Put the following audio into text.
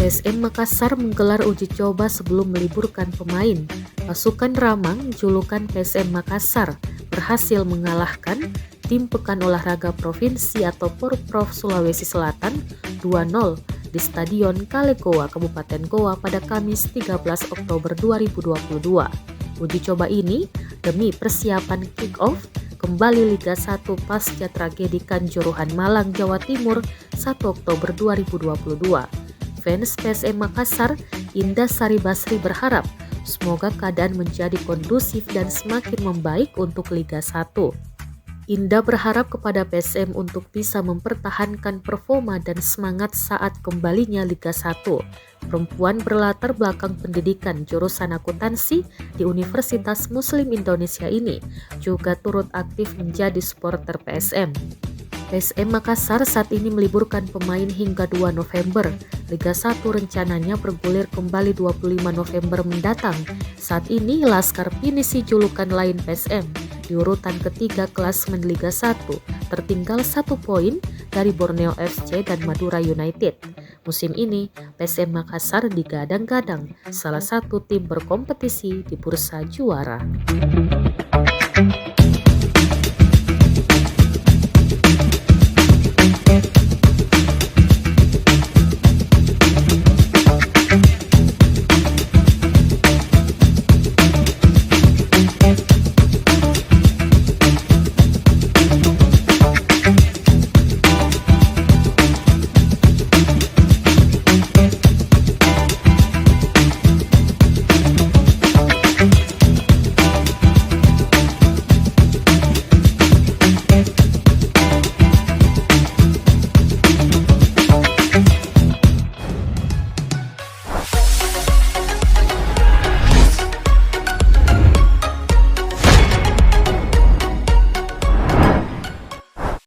PSM Makassar menggelar uji coba sebelum meliburkan pemain. Pasukan Ramang, julukan PSM Makassar, berhasil mengalahkan tim Pekan Olahraga Provinsi atau Porprov Sulawesi Selatan 2-0 di Stadion Kalegoa, Kabupaten Goa pada Kamis 13 Oktober 2022. Uji coba ini demi persiapan kick-off kembali Liga 1 pasca tragedi Kanjuruhan Malang, Jawa Timur 1 Oktober 2022. Fans PSM Makassar, Indah Sari Basri berharap semoga keadaan menjadi kondusif dan semakin membaik untuk Liga 1. Indah berharap kepada PSM untuk bisa mempertahankan performa dan semangat saat kembalinya Liga 1. Perempuan berlatar belakang pendidikan jurusan akuntansi di Universitas Muslim Indonesia ini juga turut aktif menjadi supporter PSM. PSM Makassar saat ini meliburkan pemain hingga 2 November. Liga 1 rencananya bergulir kembali 25 November mendatang. Saat ini Laskar Pinisi, julukan lain PSM, di urutan ketiga klasemen Liga 1, tertinggal 1 poin dari Borneo FC dan Madura United. Musim ini, PSM Makassar digadang-gadang salah satu tim berkompetisi di Bursa Juara.